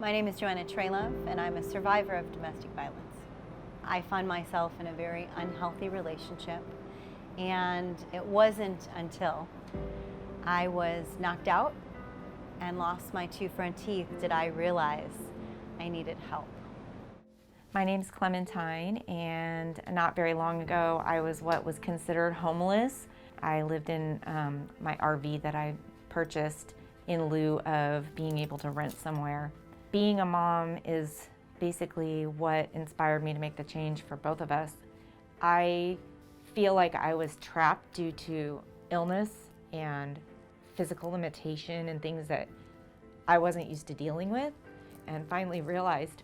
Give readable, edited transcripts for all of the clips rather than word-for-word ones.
My name is Joanna Trelove, and I'm a survivor of domestic violence. I find myself in a very unhealthy relationship, and it wasn't until I was knocked out and lost my 2 front teeth did I realize I needed help. My name's Clementine, and not very long ago I was what was considered homeless. I lived in my RV that I purchased in lieu of being able to rent somewhere. Being a mom is basically what inspired me to make the change for both of us. I feel like I was trapped due to illness and physical limitation and things that I wasn't used to dealing with, and finally realized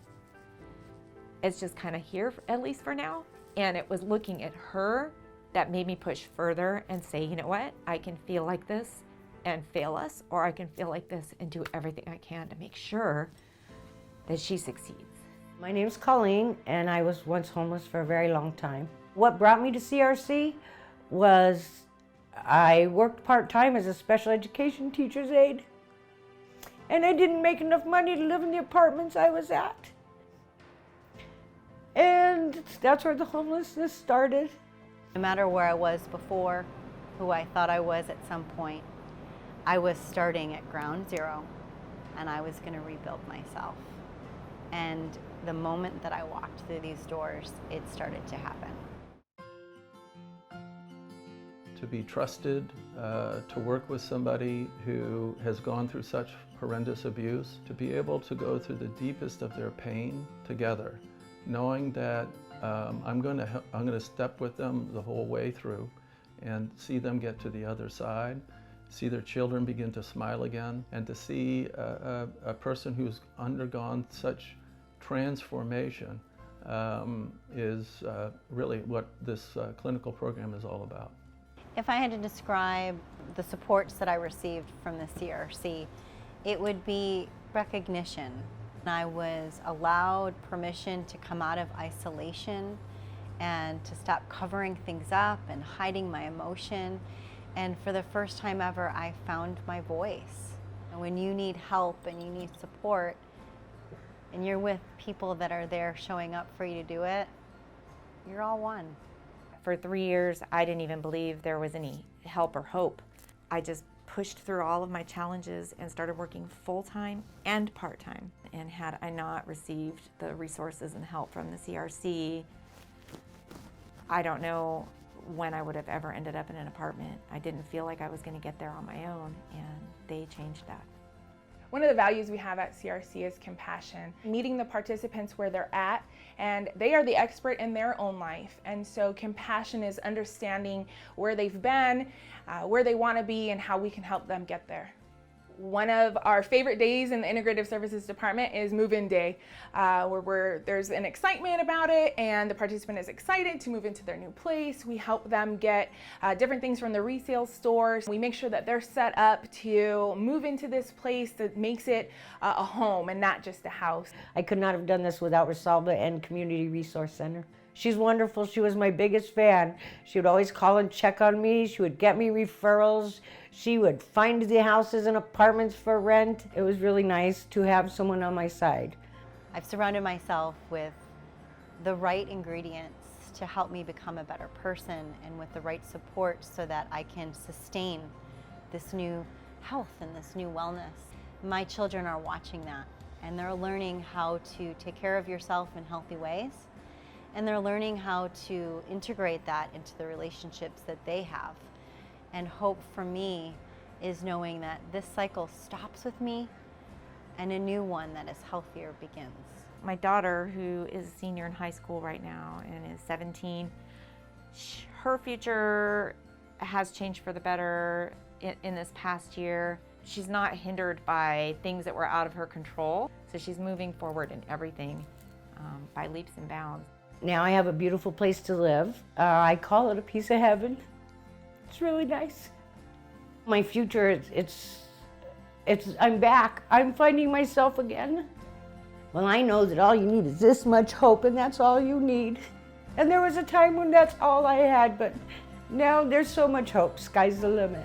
it's just kind of here, at least for now. And it was looking at her that made me push further and say, you know what, I can feel like this and fail us, or I can feel like this and do everything I can to make sure that she succeeds. My name's Colleen, and I was once homeless for a very long time. What brought me to CRC was I worked part-time as a special education teacher's aide, and I didn't make enough money to live in the apartments I was at. And that's where the homelessness started. No matter where I was before, who I thought I was at some point, I was starting at ground zero, and I was going to rebuild myself. And the moment that I walked through these doors, it started to happen. To be trusted, to work with somebody who has gone through such horrendous abuse, to be able to go through the deepest of their pain together, knowing that I'm going to step with them the whole way through and see them get to the other side, see their children begin to smile again, and to see a person who's undergone such transformation is really what this clinical program is all about. If I had to describe the supports that I received from the CRC, it would be recognition. I was allowed permission to come out of isolation and to stop covering things up and hiding my emotion. And for the first time ever, I found my voice. And when you need help and you need support, and you're with people that are there showing up for you to do it, you're all one. For 3 years, I didn't even believe there was any help or hope. I just pushed through all of my challenges and started working full-time and part-time. And had I not received the resources and help from the CRC, I don't know when I would have ever ended up in an apartment. I didn't feel like I was going to get there on my own, and they changed that. One of the values we have at CRC is compassion, meeting the participants where they're at, and they are the expert in their own life. And so compassion is understanding where they've been, where they want to be, and how we can help them get there. One of our favorite days in the Integrative Services Department is move-in day, where there's an excitement about it, and the participant is excited to move into their new place. We help them get different things from the resale stores. We make sure that they're set up to move into this place that makes it a home and not just a house. I could not have done this without Rosalba and Community Resource Center. She's wonderful. She was my biggest fan. She would always call and check on me. She would get me referrals. She would find the houses and apartments for rent. It was really nice to have someone on my side. I've surrounded myself with the right ingredients to help me become a better person, and with the right support so that I can sustain this new health and this new wellness. My children are watching that, and they're learning how to take care of yourself in healthy ways. And they're learning how to integrate that into the relationships that they have. And hope for me is knowing that this cycle stops with me and a new one that is healthier begins. My daughter, who is a senior in high school right now and is 17, her future has changed for the better in this past year. She's not hindered by things that were out of her control, so she's moving forward in everything by leaps and bounds. Now I have a beautiful place to live. I call it a piece of heaven. It's really nice. My future, I'm back. I'm finding myself again. Well, I know that all you need is this much hope, and that's all you need. And there was a time when that's all I had, but now there's so much hope. Sky's the limit.